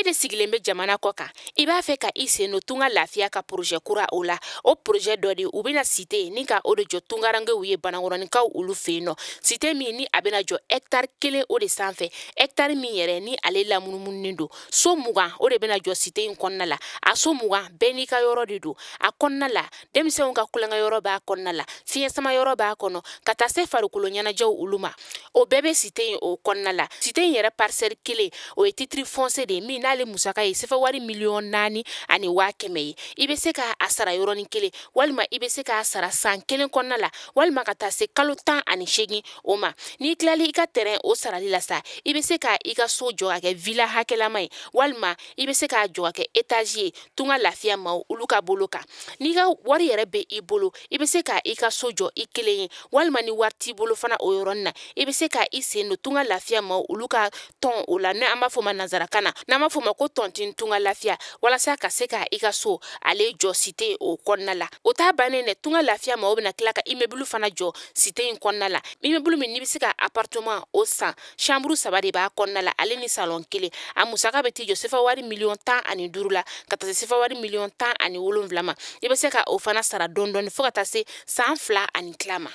e de sigilen bɛ jamana kɔ kan I b'a fɛ ka I sen no tunga lafiya ka projet kura o la o projet dɔ de u bɛna cité ni ka o de jɔ tungarangew ye banakɔrɔnikaw olu fɛ yen nɔ cité min ni a bɛna jɔ hectare 1 o de sanfɛ hectare min yɛrɛ ni ale lamunumunen don so 20 o de bɛna jɔ cité in kɔnɔna la a so 20 bɛɛ n'i ka yɔrɔ de don a kɔnɔna la denmisɛnw ka kulonkɛ yɔrɔ b'a kɔnɔna la fiɲɛ sama yɔrɔ b'a kɔnɔ ka taa se farikolo ɲɛnajɛw olu ma o bɛɛ bɛ cité in o kɔnɔna la cité in yɛrɛ parcelle 1 o ye titre foncier de min n'ale musaka ye sɛfɛ wari 4,000,000 ani 100,000 ye I bɛ se ka a sara yɔrɔnin kelen walima I bɛ se k'a sara san 1 kɔnɔna la walima ka taa se kalo 18 o ma n'i tilali I ka terrain o sarali la sa I bɛ se ka I ka so jɔ ka kɛ villa hakɛlama ye walima I bɛ se k'a jɔ ka kɛ étage ye tunga lafiya maaw olu ka bolo kan n'i ka wari yɛrɛ bɛ I bolo I bɛ se ka I ka so jɔ I kelen ye walima ni wari t'i bolo fana o yɔrɔnin na I bɛ se ka I sen don tunga lafiya maaw olu ka tɔn o la n'an b'a fɔ ma nanzarakan na n'an b'a fɔ ma ko tɔntin tunga lafiya walasa ka se ka I ka so ale jɔ cité o kɔnɔna la o t'a bannen dɛ tunga lafiya maaw bɛna tila ka immeuble fana jɔ cité in kɔnɔna la immeuble min n'i bɛ se ka appartement o san chambre 3 de b'a kɔnɔna la ale ni salon 1 a musaka bɛ t'i jɔ sɛfɛ wari 15,000,000 la ka taa se sɛfɛ wari 17,000,000 ma I bɛ se ka o fana sara dɔɔni fo ka taa se san 2 ani tila ma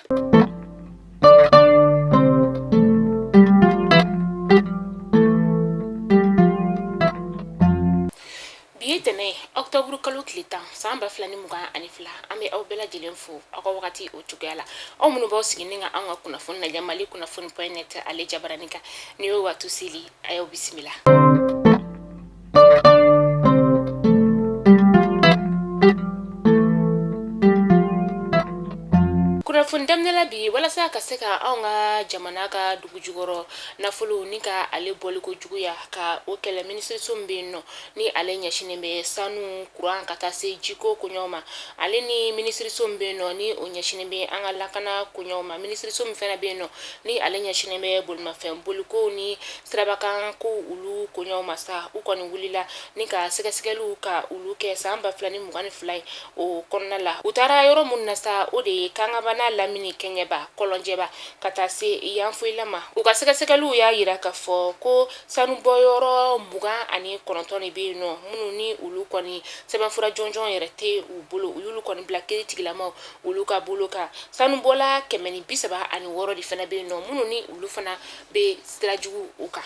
bi ye tɛnɛ octobre kalo tile 10 san 2022 an bɛ aw bɛɛ lajɛlen fo aw ka wagati o cogoya la aw minnu b'aw sigi ni ka an ka kunnafoni lajɛ Mali kunnafoni.net ale jabaranin kan ni y'o waati seli a y'aw bisimila kunnafoni daminɛla bi walasa ka se ka anw ka jamana ka dugu jukɔrɔ nafolo ni ka ale bɔli ko juguya ka o kɛlɛ ministeriso min bɛ yen nɔ ni ale ɲɛsinen bɛ sanu courant ka taa se jiko koɲɛw ma ale ni ministeriso min bɛ yen nɔ ni o ɲɛsinen bɛ an ka lakana koɲɛw ma ministeriso min fana bɛ yen nɔ ni ale ɲɛsinen bɛ bolimafɛn boliko ni sirabakan ko olu koɲɛw ma sa u kɔni wulila ni ka sɛgɛsɛgɛliw ka olu kɛ san 2022 ye o kɔnɔna la u taara yɔrɔ mun na sa o de ye kangabana lamini kɛɲɛba kɔlɔnjɛba ka taa se yanfoyilama u ka sɛgɛsɛgɛliw y'a yira k'a fɔ ko sanubɔyɔrɔ 29 de bɛ yen nɔ minnu ni olu kɔni sɛbɛnfura jɔnjɔn yɛrɛ tɛ u bolo u y'olu kɔni bila kiiritigilamaw olu ka bolo kan sanubɔla 136 de fana bɛ yen nɔ minnu ni olu fana bɛ sira jugu u kan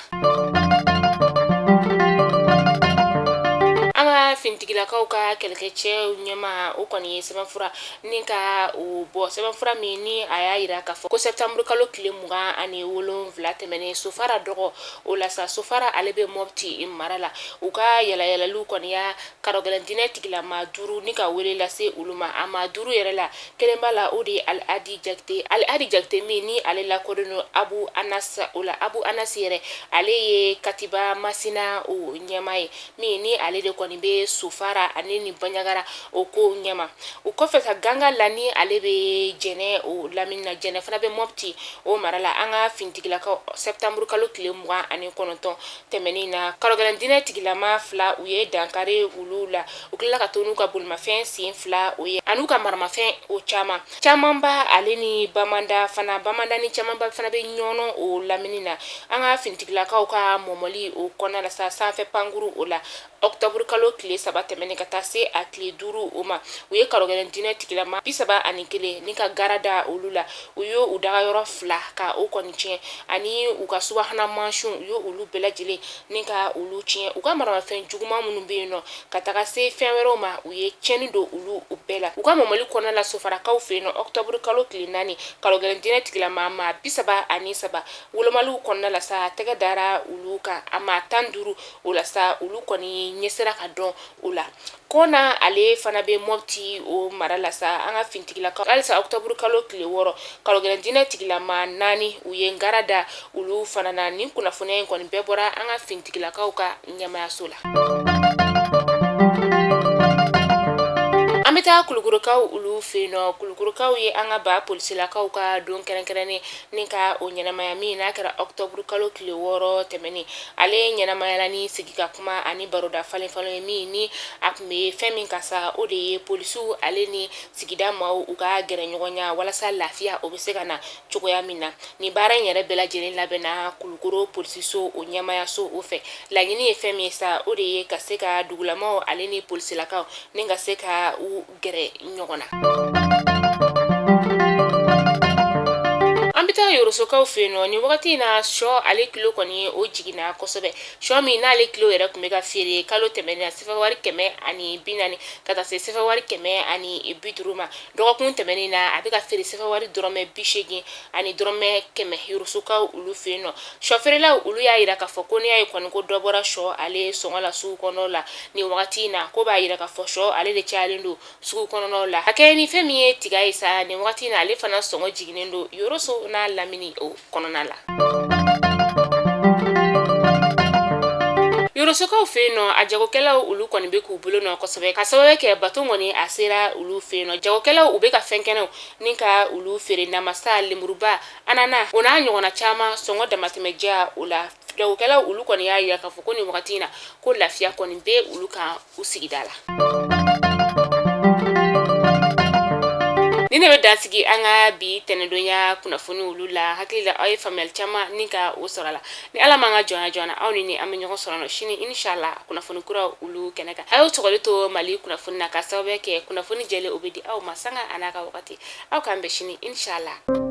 an ka fintigilakaw ka kɛlɛkɛcɛw ɲɛma o kɔni ye sɛbɛnfura ni ka o bɔ sɛbɛnfura min ni a y'a yira k'a fɔ ko septembre kalo tile 27 tɛmɛnen sofara dɔgɔ o la sa sofara ale bɛ Mopti mara la u ka yalayalaliw kɔni y'a karɔgɛlɛn dinɛ tigilama 5 ni ka wele lase olu ma a ma 5 yɛrɛ la kelen b'a la o de ye Al-Hadi Jakite min ni ale lakodɔnnen don Abu Anas o la Abu Anas yɛrɛ ale ye katiba masina o ɲɛma ye min ni ale de kɔni bɛ sofara ani ni banɲagara o ko ɲɛma o kɔfɛ ka ganga la ni ale bɛ jɛnɛ o lamini na jɛnɛ fana bɛ Mopti o mara la an ka fintigilakaw septembre kalo tile 29 tɛmɛnen na karɔgɛlɛn dinɛ tigilama 2 u ye dankari olu la u tilala ka to n'u ka bolimafɛn sen 2 o ye an'u ka maramafɛn o camanba ale ni bamanda ni camanba fana bɛ ɲɔnɔ o lamini na an ka fintigilakaw ka mɔmɔli o kɔnɔna la sa sanfɛ pankuru o la octobre kalo tile 3 tɛmɛnen ka taa se a tile 5 o ma u ye karɔgɛlɛn dinɛ tigilama 31 ni ka garada olu la u ye u daga yɔrɔ 2 ka o kɔni tiɲɛ ani u ka subahana mansiw u ye olu bɛɛ lajɛlen ni ka olu tiɲɛ u ka maramafɛn juguman minnu bɛ yen nɔ ka taga se fɛn wɛrɛw ma u ye tiɲɛni don olu bɛɛ la u ka mɔmɔli kɔnɔna la sofarakaw fɛ yen nɔ octobre kalo tile 4 karɔgɛlɛn dinɛ tigilama ma 33 wolomaliw kɔnɔna la sa tɛgɛ dara olu kan a ma 15 o la sa olu kɔni ɲɛsira ka dɔn o la kɔna ale fana bɛ Mopti o mara la sa an ka fintigilakaw halisa octobre kalo tile 6 karɔgɛlɛn dinɛ tigilama 4 u ye ngara da olu fana na ni kunnafoniya in kɔni bɛɛ bɔra an ka fintigilakaw ka ɲɛmayaso la an bɛ taa Kulukorokaw olu fe no Kulukorokaw ye an ka ba polisilakaw ka don kɛrɛnkɛrɛnnen ni ka o ɲɛnamaya min n'a kɛra octobre kalo tile 6 tɛmɛnen ale ɲɛnamayala ni sigi ka kuma ani baroda falen ye min ni a tun bɛ fɛn min ka sa o de ye polisiw ale ni sigida maaw u ka gɛrɛ ɲɔgɔn ɲa walasa lafiya o bɛ se ka na cogoya min na ni baara in yɛrɛ bɛɛ lajɛlen labɛnna Kulukoro polisiso o ɲɛmayaso o fɛ laɲini ye fɛn min sa o de ye ka se ka dugulamaw ale ni polisilakaw ni ka se ka u gɛrɛ ɲɔgɔn na. An bɛ taa Yorosokaw fe yen nɔ ni wagati na sɔ ale kilo kɔni o jiginna kosɛbɛ sɔ min n'ale kilo yɛrɛ tun bɛ ka feere kalo tɛmɛnen sefɛwari 140 ka taa se sefɛwari 150 ma dɔgɔkun tɛmɛnen na a bɛ ka feere sefɛwari dɔrɔmɛ 80 ani dɔrɔmɛ 100 Yorosokaw olu fe yen nɔ sɔ feerelaw olu y'a yira k'a fɔ ko n'i y'a ye kɔni ko dɔ bɔra sɔ ale sɔngɔ la sugu kɔnɔnaw la ni wagati na ko b'a yira k'a fɔ sɔ ale de cayalen don sugu kɔnɔnaw la hakɛ ni fɛn min ye tiga ye sa ni wagati na ale fana sɔngɔ jiginnen don Yoroso n'a lamini o kɔnɔna la. Yorosokaw fe yen nɔ a jagokɛlaw olu kɔni bɛ k'u bolo nɔ kosɛbɛ ka sababu kɛ bato kɔni a sera olu fe yen nɔ jagokɛlaw u bɛ ka fɛn kɛnɛw ni ka olu feere namasa lemuruba anana o n'a ɲɔgɔnna caman sɔngɔ damatɛmɛja o la jagokɛlaw olu kɔni y'a yira k'a fɔ ko nin wagati in na ko lafiya kɔni bɛ olu kan u sigida la. Ni ne bɛ dansigi an ka bi tɛnɛdonya kunnafoni olu la hakili la aw ye faamuyali caman ni ka o sɔrɔ la ni ala m'an ka jɔnya aw ni an bɛ ɲɔgɔn sɔrɔ nɔ sini inshallah kunnafoni kura olu kɛnɛ kan a y'o sɔgɔli to Mali kunnafoni na ka sababu kɛ kunnafoni jɛlen o bɛ di aw ma sanga a n'a ka wagati aw k'an bɛn sini inshallah.